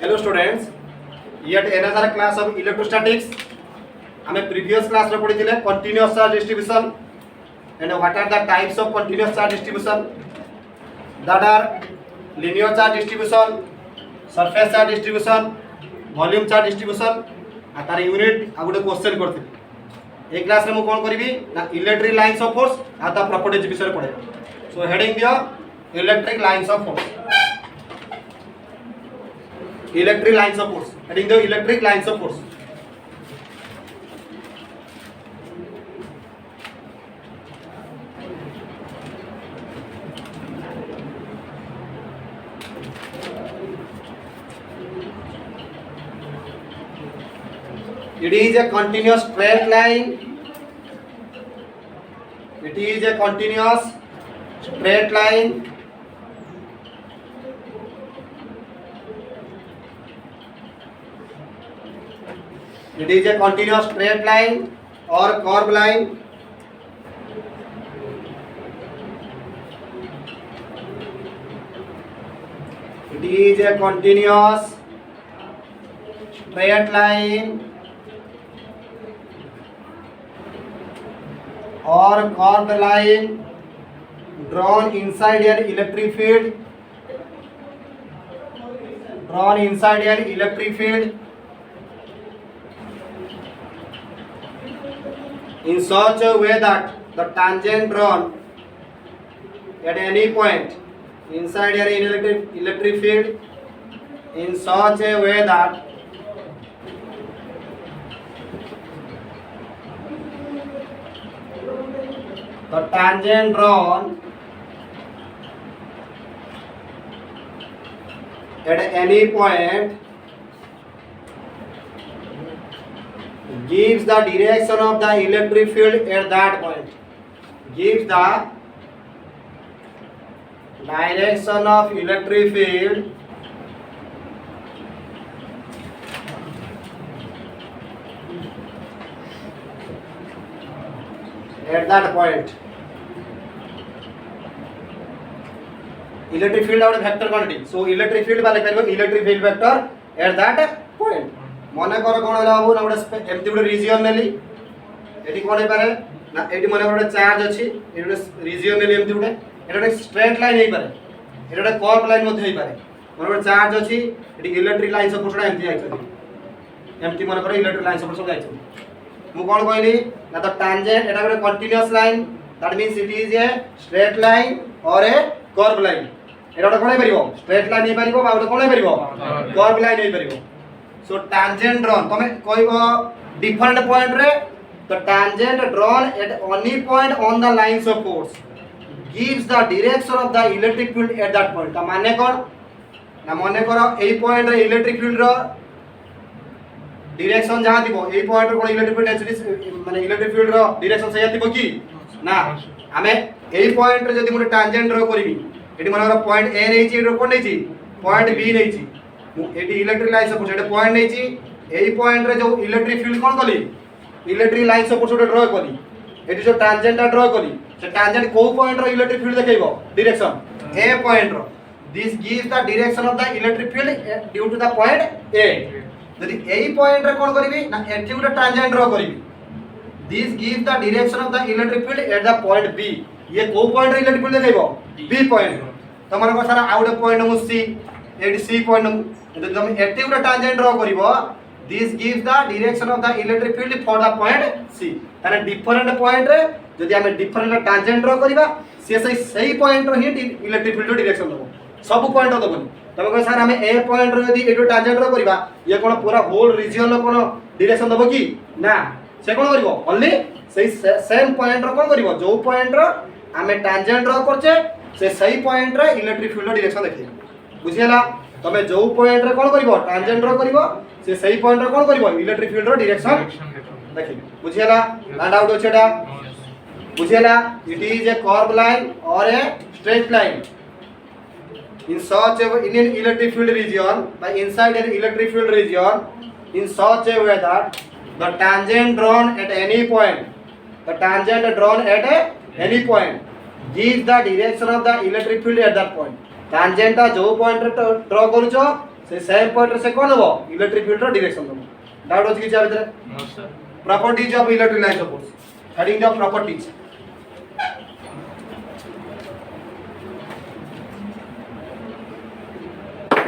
Hello students, yet another class of electrostatics. हमें previous class रे पढ़ी थिले continuous charge distribution and what are the types of continuous charge distribution? That are linear charge distribution, surface charge distribution, volume charge distribution. आ तार unit आ गुटे question करथिले। ए class रे मु कोन करबी ना इलेक्ट्रिक लाइन्स ऑफ फोर्स आ ता प्रॉपर्टीज विषय पढे। So heading दियो electric lines of force. Electric lines of force. Heading the electric lines of force. It is a continuous straight line. It is a continuous straight line. It is a continuous straight line or curved line. It is a continuous straight line or curved line drawn inside an electric field. Drawn inside an electric field. In such a way that the tangent drawn at any point inside an electric field, in such a way that the tangent drawn at any point gives the direction of the electric field at that point. Gives the direction of electric field at that point. Electric field out vector quantity. So electric field by electric field vector at that point. মনে করো কোন হলো বাবু না গোটে এমতি গোটে region Nelly এটি কোন হই পারে না এটি মনে করো গোটে চার্জ আছে এটি গোটে রিজিয়ন নেলি এমতি গোটে এটা গোটে স্ট্রেট লাইন হই পারে এটা গোটে কার্ভ লাইন মধ্যে হই পারে মনে করো চার্জ আছে এটি ইলেক্ট্রিক লাইন সব পুরোটা এমতি আইছে এমতি মনে করো ইলেক্ট্রিক লাইন সব সব আইছে মু কোন কইলি না তো ট্যানজেন্ট এটা গোটে continuous line that means it is a straight line or a curve line এটা গোটে কোন হই পারিবো স্ট্রেট লাইন হই পারিবো বা গোটে কোন হই পারিবো কার্ভ লাইন হই পারিবো So tangent drawn तमे कहबो different point रे the tangent drawn at any point on the lines of force gives the direction of the electric field at that point ता माने कोन ना माने करो एई पॉइंट रे इलेक्ट्रिक फील्ड रो डायरेक्शन जहां दिबो एई पॉइंट रे कोन इलेक्ट्रिक फील्ड एक्चुअली माने इलेक्ट्रिक फील्ड रो डायरेक्शन सही दिबो की ना हमें एई पॉइंट रे जदी मोटे tangent ड्रा करबी एटी माने पॉइंट A नेछि एटी कोन नेछि पॉइंट B नेछि एटी इलेक्ट्रिक लाइन सपोर्ट एटे पॉइंट नेछि एई पॉइंट रे जो इलेक्ट्रिक फील्ड कोन कली इलेक्ट्रिक लाइन सपोर्ट ड्रा कली एटी जो टैंजेंट ड्रा कली से टैंजेंट को पॉइंट रो इलेक्ट्रिक फील्ड देखेबो डायरेक्शन ए पॉइंट रो this gives the direction of the electric field due to the point A यदि एई पॉइंट रे कोन करबी ना एटी गुटे टैंजेंट ड्रा करबी this gives the direction of the electric field at the point B ये को पॉइंट रो इलेक्ट्रिक फील्ड देखेबो बी पॉइंट तो माने को सारा आउट पॉइंट मु सी एटी सी पॉइंट यदि तुम एटी गुटे टैंजेंट ड्रा करबो this gives the direction of the electric field for the point C ताने डिफरेंट पॉइंट रे जदि हमें डिफरेंट टैंजेंट ड्रा करबा से सही पॉइंट रो ही इलेक्ट्रिक फील्ड डायरेक्शन दबो सब पॉइंट दबो तब कह सर हमें ए पॉइंट रो यदि एटो टैंजेंट ड्रा करबा ये कोन पूरा होल रीजन रो कोन डायरेक्शन दबो की ना से कोन करबो ओनली सही सेम पॉइंट रो कोन करबो जो पॉइंट रो हमें टैंजेंट ड्रा करछे से सही पॉइंट रे इलेक्ट्रिक फील्ड डायरेक्शन देखिए बुझियला तबे जो पॉइंट रे कोन करबो टैंजेंट ड्रा करबो से सही पॉइंट रे कोन करबो इलेक्ट्रिक फील्ड रो डायरेक्शन देखि बुझियला ना डाउट होछेडा बुझियला it is a curve line or a straight line in such a in an electric field region by inside an electric field region in such a way that the tangent drawn at any point gives the direction of the electric field at that point tangent जो point रे draw करूछो से same pointer से कोन हो electric field रो direction दो doubt अछि कि भितर no sir properties of electric line of force heading of properties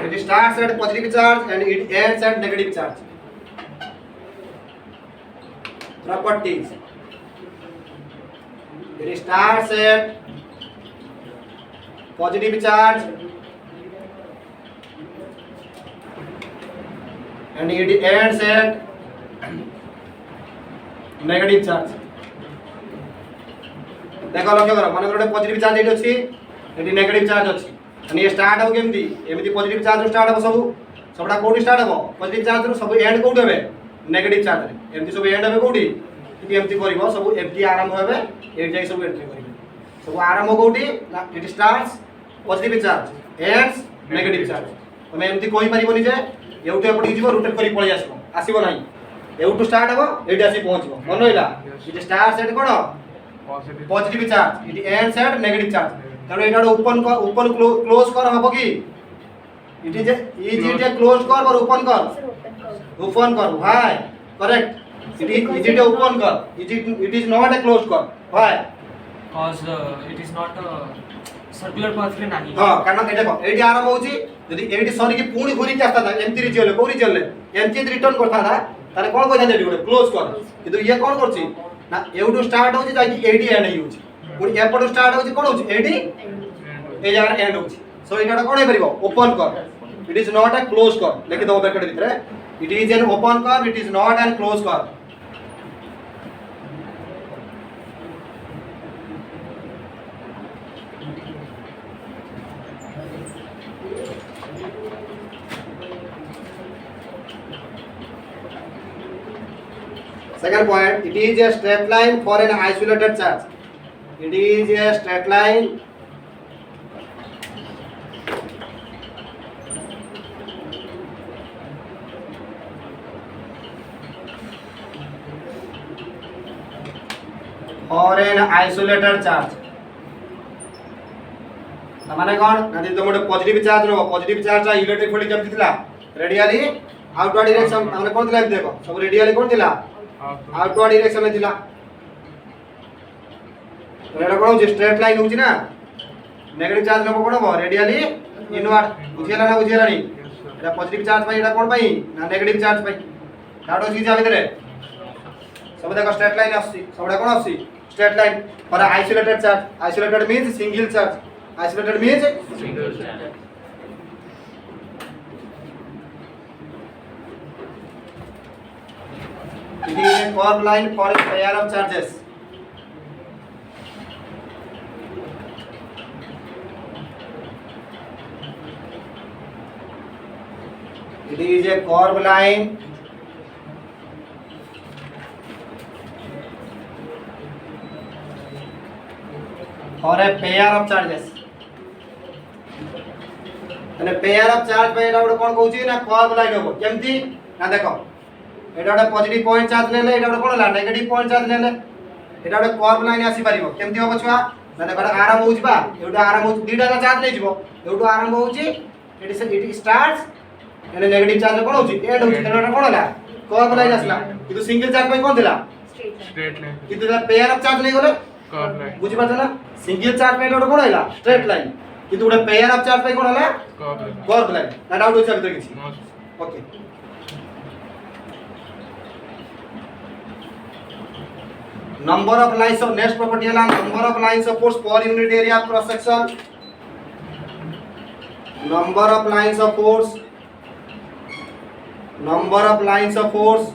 it starts at positive charge and it ends at negative charge properties it starts at positive charge and it ends at negative charge देखो लक्ष्य करो मन गोटे positive charge eighty अछि eighty negative charge अछि अनि ये start हो केमती एमिति पॉजिटिव चार्ज स्टार्ट हो सबडा कोडी स्टार्ट हो पॉजिटिव चार्ज रो सब एंड कोड हेबे नेगेटिव चार्ज रे एमिति सब एंड हेबे कोडी इति एमिति करबो सब एमिति आरंभ हेबे एट जाई सब एंट्री करबे सब आरंभ कोडी ना it starts positive charge ends negative charge तमे एमिति कोइ परिबोनी जे एउटे एपटी जीवो रोटेट करी पळि आसबो आसीबो नाही एउटु स्टार्ट हो एटी आसी पहुंचबो मन होइला it starts at cone positive charge it ends at negative charge तनो एटा ओपन क्लोज कर हबो की इट इज ए क्लोज कर or open curve why correct it is open curve it is not a close curve why cause it is not a circular path रे नाही हां कारण ए देखो एटी आरंभ होची यदि एटी सॉरी की पूर्ण घुरी के आस्ता था एमती रिजल को रिजल ले एमती रिटर्न करता था तारे कोन कहता एटी क्लोज कर किंतु ये कोन करची ना एउटु स्टार्ट होची जाकी एटी एंड होची पुनी एपटु स्टार्ट होची कोन होची एटी ए जगह एंड होची सो एटा कोन हे परिबो open curve it is not a close कर लेखि दो ब्रैकेट भीतर it is an open curve it is not an close कर second point it is a straight line for an isolated charge it is a straight line for an isolated charge माने कोन नदी तो मोटे positive charge रो positive charge आ electric field केमति थिला radially outward direction माने कोन थिला देखो सब रेडियली कोन थिला आउटवर्ड डायरेक्शन में थिला तो एटा कोन स्ट्रेट लाइन होची ना नेगेटिव चार्ज नको कोन हो रेडियली इनवर्ड बुझियला ना बुझियला नी एटा पॉजिटिव चार्ज पई एटा कोन पई ना नेगेटिव चार्ज पई डाउट होची जा भितरे सब देखो स्ट्रेट लाइन आसी सबडा कोन आसी स्ट्रेट लाइन पर isolated charge isolated means single charge isolated means single charge it is a curved line for a pair of charges it is a curved line for a pair of charges અને payer of charge ભાઈ એટા કોણ કહું છું ના curve line હબો કેમથી ના देखो એટા ଗୋଟେ positive પॉइंट charge Lele એટા ଗୋଟେ કોણ લા નેગેટિવ પॉइंट ચાર્જ લેલે એટા ଗୋଟେ કર્વ લાઈન આસી પરિબો કેમથી હબો છુଆ ના देखो આરંભ હોઉଛି બા એટા આરંભ હોઉଛି દીଟା ચાર્જ લઈ ଯିବ એટુ આરંભ હોઉଛି ઇટ સ્ટાર્ટ્સ અને નેગેટિવ ચાર્જ કોણ હોઉଛି એન્ડ હોઉଛି તેનો કોણ લા કર્વ લાઈન આસલા କିନ୍ତୁ સિંગલ ચાર્જ ભાઈ કોણ થિલા straight line କିନ୍ତୁ પેયર ઓફ ચાર્જ લઈ ગલે curve line ବୁଝି પાછ ନା સિંગલ ચાર્જ ભાઈ એટા કોણ ହେଲା સ્ટ્રેટ લાઈન কিন্তু ଗୋଟେ পেয়ার অফ চার্জ পাই কোন হলা कर्व लाइन না ডাউট হচ্ছে ভিতরে কিছু okay number of lines of next property हला number of lines of force per unit area of cross section number of lines of force number of lines of force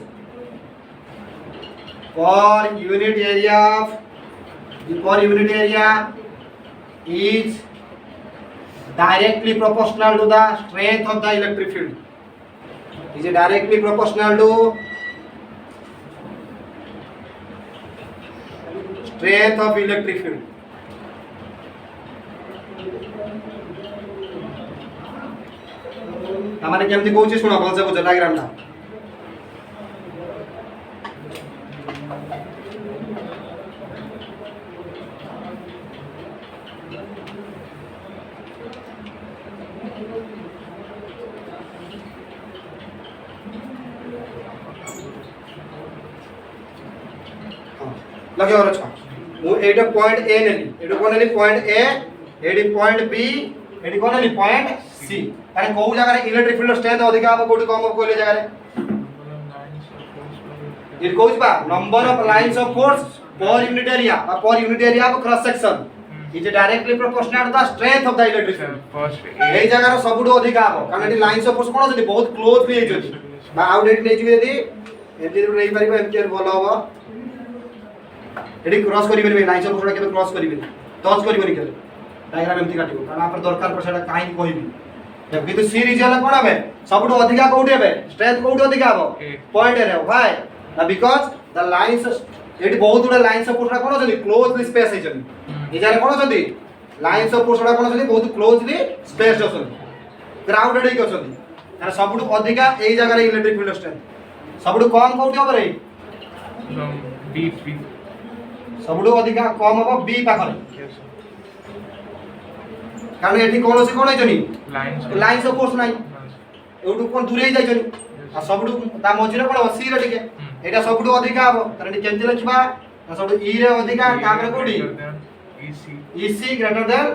per unit area is directly proportional to the strength of the electric field. Is directly proportional to strength of electric field. तामाने केमती कहूची सुना भलसे बुझ diagram ना लगे और अच्छा मु एटा point A नेली एटा कोन नेली पॉइंट ए एडी पॉइंट बी एडी कोन नेली पॉइंट सी तारे को जगह रे इलेक्ट्रिक फील्ड स्ट्रेंथ अधिक हम कोठी कम हम कोले जगह रे इट गोज बा number of lines of force per unit area of cross section is directly proportional to the strength of the electric field ए जगह रो सबुठो अधिक हम कारण एटी लाइंस ऑफ फोर्स कोन जदी बहुत क्लोजली हे जदी बा आउट नै जिवे यदि एटी नै परिबो एमके बोल हबो एटी क्रॉस करिबे लाइंस ऑफ फोर्स केबे क्रॉस करिबे टच करिबे केबे डायग्राम एमती काटिबो कारण आप दरकार पर सेटा काहे कहिबी किंतु सी रीजन कोन हबे सबुठो अधिक कोठी हबे स्ट्रेंथ कोठी अधिक हबो पॉइंट रे व्हाई ना बिकॉज़ द लाइंस एटी बहुत गुडा लाइंस ऑफ फोर्स कोन जदी क्लोजली स्पेस हे जदी ए जाने कोन जदी लाइंस ऑफ फोर्स कोन जदी बहुत क्लोजली स्पेस असन क्राउडेड हे असन तार सबुठो अधिक ए जगह रे इलेक्ट्रिक फील्ड स्ट्रेंथ सबुठो कम कोठी हबो रे बी सबुठो अधिक कम हबो बी पाखरे कारण एठी कोनोसी कोन हे जनी लाइंस ऑफ फोर्स नाही एउटु कोन दूरे जाय जनी आ सबुठो ता मझिरे कोन सी रे टिके एटा सबुठो अधिक हबो तार एठी केमति लिखबा सबुठो ई रे अधिक तापर कोडी EC greater than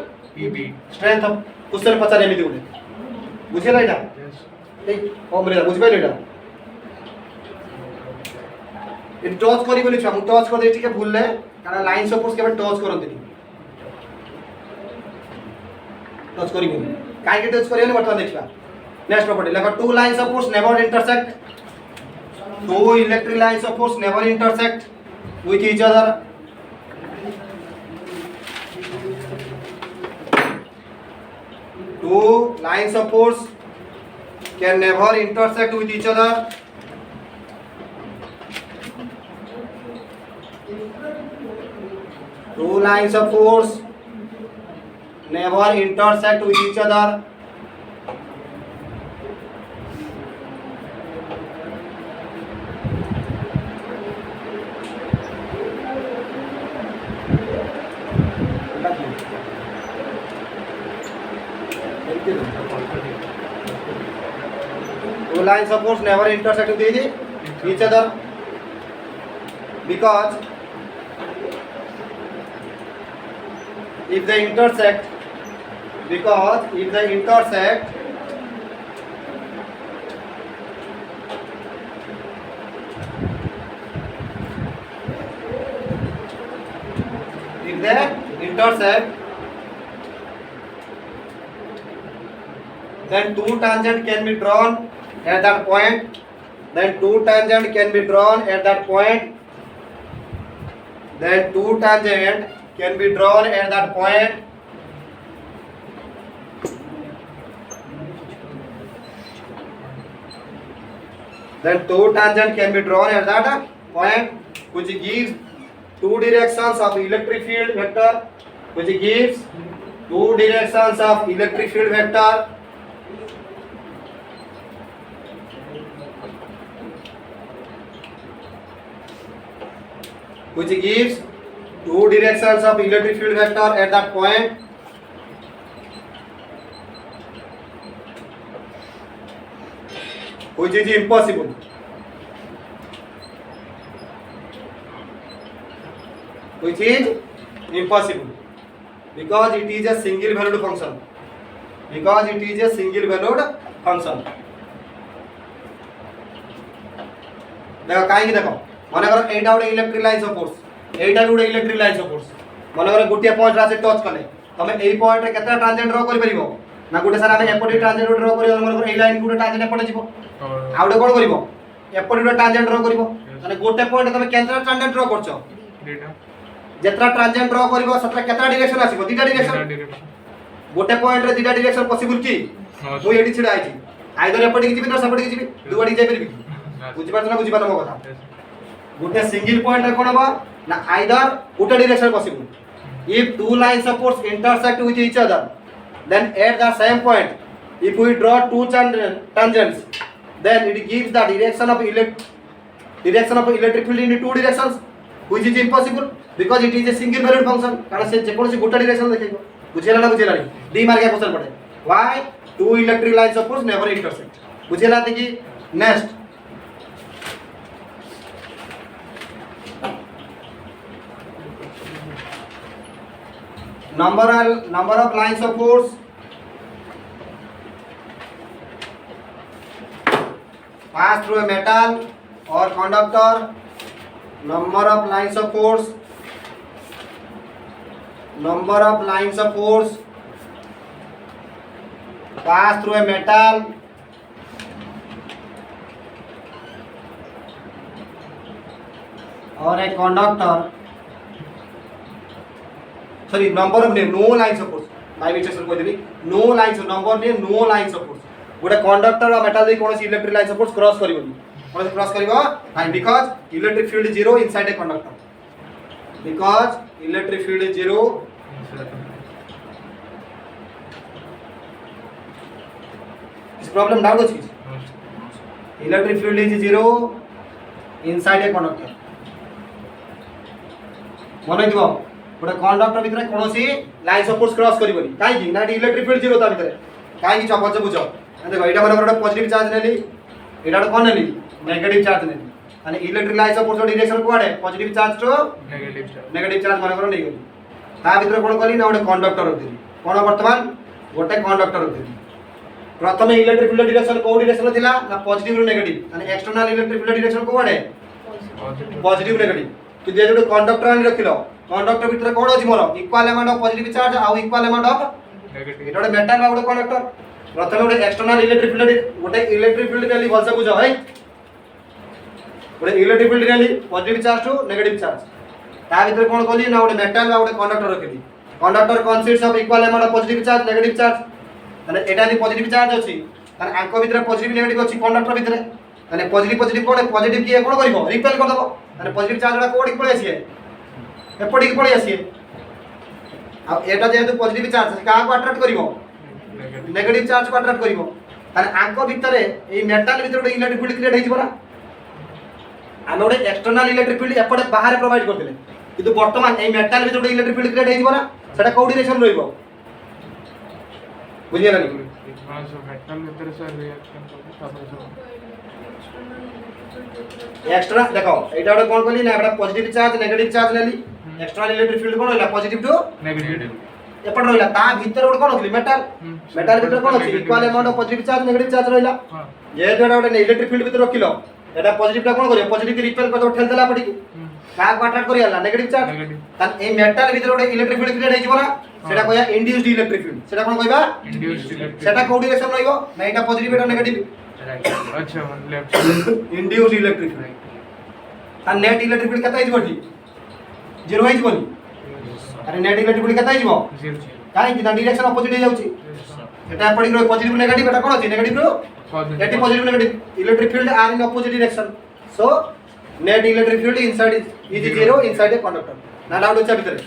EB strength of question पचारे एमिति गुडे बुझिला एटा ए ओमरे बुझि पाइले एटा इ टच करिबोनी छम टच कर दे टिके भूलले कारण लाइंस ऑफ फोर्स केबे टच करंतिनी टच करिबोनी काहे के टच करियोनी बता देखबा नेक्स्ट प्रॉपर्टी लेखा two lines of force never intersect two electric lines of force never intersect with each other two lines of force can never intersect with each other two lines of force never intersect with each other two lines of force never intersect with each other because if they intersect then two tangent can be drawn at that point then two tangent can be drawn at that point then two tangent can be drawn at that point then two tangent can be drawn at that point which gives two directions of electric field vector which gives two directions of electric field vector which gives two directions of electric field vector at that point which is impossible because it is a single valued function देखो काहे की देखो माने करो एटा उडे electric lines of force Etah उडे electric lines of force माने करो गुटिया point रासे touch कले तमे एई पॉइंट रे केतना ट्रांजेंट ड्रा करि परिबो ना गुटे सारा हम एपटी ट्रांजेंट ड्रा करियो माने करो एई लाइन गुटे ट्रांजेंट एपटे जिवो आउडे कोन करिवो एपटी गुटे ट्रांजेंट ड्रा करिवो माने गुटे पॉइंट तमे केतना ट्रांजेंट ड्रा करछो डेटा जेत्रा ट्रांजेंट ड्रा करिवो सत्रा केतना डायरेक्शन आसीबो दीटा डायरेक्शन गुटे पॉइंट रे दीटा डायरेक्शन पॉसिबल की मु एडी छिडा आइछि आइदर एपटी की जिबि ना सपटी की जिबि दुआडी जाय परिबि बुझि पारछ ना बुझि पारछ मो कथा गुटे सिंगल पॉइंट रे कोन बा ना either Gute direction possible if two lines of force intersect with each other then at the same point if we draw two tangents then it gives the direction of electric field in two directions which is impossible because it is a single valued function कारण से जे कोनसी गुटा direction देखिबो बुझेला ना बुझेला D mark के question पड़े why two electric lines of force never intersect बुझेला देखि next number of lines of force pass through a metal or conductor, number of lines of force pass through a metal or a conductor, sorry, number of no lines of force, by mistake sir koi no lines of number ne no lines of force, गोटे conductor or metal दे कोनोसी electric line of force cross करिवनी कोन cross करिवो fine because electric field is zero inside a conductor, because electric field is zero इस problem doubt अछि electric field is zero inside a conductor मन दिबो गोटे कंडक्टर भितर कोनोसी लाइन सपोर्ट क्रॉस करिवनी काई कि ना इलेक्ट्रिक फील्ड जीरो ता भितर काई कि चपच बुझो देखो एटा मन गोटे पॉजिटिव चार्ज नेली एटा कोन नेली नेगेटिव चार्ज नेली आणि इलेक्ट्रिक लाइन सपोर्ट रो डायरेक्शन कोआडे positive charge to negative charge मन करो नै गली ता भितर कोन कली ना गोटे कंडक्टर रखिली कोन वर्तमान गोटे कंडक्टर रखिली प्रथम इलेक्ट्रिक फील्ड डायरेक्शन को डायरेक्शन थिला ना पॉजिटिव रो नेगेटिव आणि एक्सटर्नल इलेक्ट्रिक फील्ड डायरेक्शन कोआडे पॉजिटिव नेगेटिव कि जे जो कंडक्टर आनी रखिलो कंडक्टर भितर कोन अछि मोर equal amount of positive charge आ इक्वल अमाउंट ऑफ नेगेटिव एटा मेटल आ गोटे कंडक्टर प्रथम गोटे एक्सटर्नल इलेक्ट्रिक फील्ड गोटे इलेक्ट्रिक फील्ड नेली भलसे बुझो है गोटे इलेक्ट्रिक फील्ड नेली positive charge to negative charge ता भितर कोन कली ना गोटे मेटल आ गोटे कंडक्टर रखिली conductor consist of equal amount of positive charge negative charge माने एटा नि पॉजिटिव चार्ज अछि माने आंको भितर पॉजिटिव नेगेटिव अछि कंडक्टर भितर माने पॉजिटिव कोन पॉजिटिव की कोन करबो रिपेल कर दबो माने पॉजिटिव चार्ज कोडी पळे आसीए एपडी की पळे आसीए आ एटा जेतु पॉजिटिव चार्ज का को अट्रैक्ट करिवो नेगेटिव चार्ज को अट्रैक्ट करिवो माने आंको भितर ए मेटल भितर गोटे इलेक्ट्रिक फील्ड क्रिएट हेजिबो ना आमे गोटे एक्सटर्नल इलेक्ट्रिक फील्ड एपडे बाहर प्रोवाइड कर देले किंतु वर्तमान ए मेटल भितर गोटे इलेक्ट्रिक फील्ड क्रिएट हेजिबो ना सेटा को डायरेक्शन रहइबो बुझियला नि मेटल भीतर से रिएक्शन करबो एक्स्ट्रा देखो एटा गोटे कोन कली ना एटा पॉजिटिव चार्ज नेगेटिव चार्ज लेली एक्सटर्नल इलेक्ट्रिक फील्ड कोन होला पॉजिटिव टू नेगेटिव एपड रहला ता भीतर गोटे कोन होतली मेटल मेटल भीतर कोन अछि equal amount of positive charge negative charge रहला जे जेटा गोटे इलेक्ट्रिक फील्ड भीतर रखिलो एटा पॉजिटिव टा कोन करियो पॉजिटिव की रिपेल कर ठेल देला पड़ी का को अट्रैक्ट करियाला नेगेटिव चार्ज त ए मेटल भीतर गोटे इलेक्ट्रिक फील्ड क्रिएट हेजिबो ना सेटा कहया इंड्यूस्ड इलेक्ट्रिक फील्ड सेटा कोन कहबा इंड्यूस्ड इलेक्ट्रिक सेटा को डायरेक्शन रहइबो ना एटा पॉजिटिव एटा नेगेटिव अच्छा one left induced electric field ता नेट इलेक्ट्रिक फील्ड कता हिजबो जीरो हिजबो अरे नेट इलेक्ट्रिक फील्ड कता हिजबो काहे कि डायरेक्शन अपोजिट हो जाउची एटा पड़ी रो पॉजिटिव नेगेटिव एटा कोन अछि नेगेटिव रो एटी positive negative electric field are in opposite direction so net electric field inside is zero inside a conductor ना डाउट अछि भीतर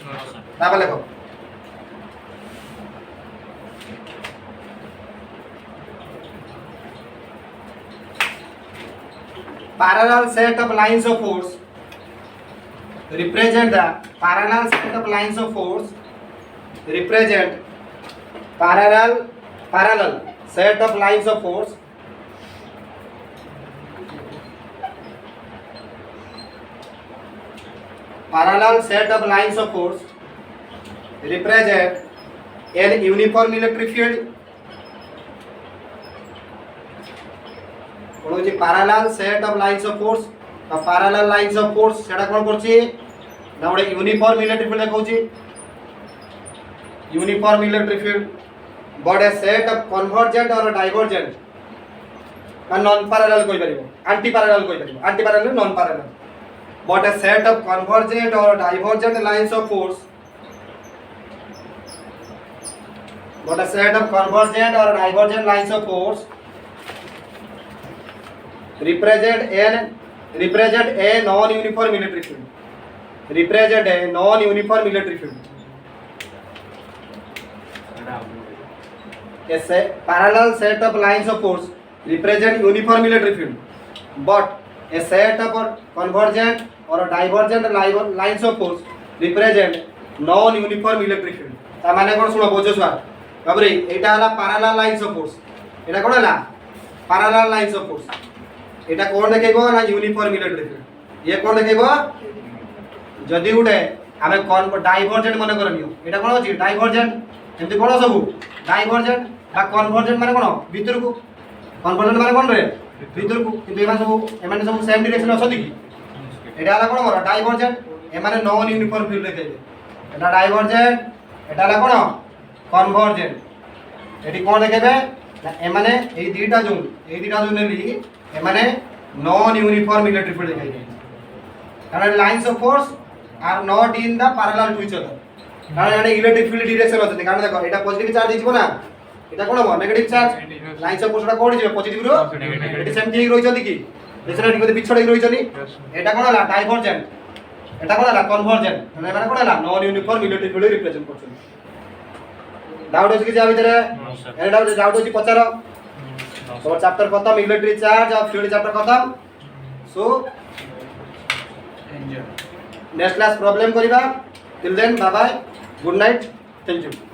ताबा लेखो parallel set of lines of force represent the parallel set of lines of force represent parallel set of lines of force parallel set of lines of force represent an uniform electric field कोन होची parallel set of lines of force तो parallel lines of force सेटा कोन करची ना गोटे uniform electric field देखौची uniform electric field but a set of convergent or divergent का नॉन पैरेलल कोइ परिबो anti parallel non parallel but a set of convergent or divergent lines of force but a set of convergent or divergent lines of force represent a non uniform electric field represent a non uniform electric field a parallel set of lines of force represent uniform electric field but a set of convergent or divergent lines of force represent non uniform electric field ता माने कोन सुनो बोझो sir बाबरे एटा हला parallel lines of force एटा कोन हला parallel lines of force एटा कोन देखेबो ना uniform electric field ये कोन देखेबो जदी उडे ଆମେ ଡାଇଭର୍ଜେଣ୍ଟ ମନେ କରନିଅ ଏଟା କ'ଣ ଅଛି ଡାଇଭର୍ଜେଣ୍ଟ ଏମିତି କ'ଣ ସବୁ ଡାଇଭର୍ଜେଣ୍ଟ বা কনভার্জেন্ট মানে কোন ভিতরକୁ কনভার্জেন্ট মানে কোন রে ভিতরକୁ কিন্তু এମାନେ ସବୁ সেম ডিরেকশন অছନ୍ତି কি এটা হলা কোন মর ডাইভর্জেন্ট এମାନେ নন ইউনিফর্ম ফিল্ড দেখাইবে এটা ডাইভর্জেন্ট এটা হলা কোন কনভার্জেন্ট এটি কোন দেখাইবে না এମାନେ এই দুইটা জোন নেলি এମାନେ নন ইউনিফর্ম ইলেকট্রিক ফিল্ড দেখাইবে কারণ lines of force are not in the parallel to each other কারণ এটা ইলেকট্রিক ফিল্ড ডিরেকশন অছନ୍ତି কারণ দেখো এটা পজিটিভ চার্জ দিব না এটা কোন হবো নেগেটিভ চার্জ লাইনস অফ ফোর্সটা কোড যাবে পজিটিভ রো এটি সেমটি হই রইছନ୍ତି কি দেখছেন এটি কত বিছড়াই রইছনি এটা কোন হলা ডাইভার্জেন্ট এটা কোন হলা কনভার্জেন্ট মানে মানে কোন হলা non uniform electric field represent করছନ୍ତି ডাউট আছে কি যা ভিতরে এর ডাউট আছে পচার তো চ্যাপ্টার খতম ইলেকট্রিক চার্জ আর ফ্লুইড চ্যাপ্টার খতম সো নেক্সট ক্লাস প্রবলেম করিবা till then bye bye good night thank you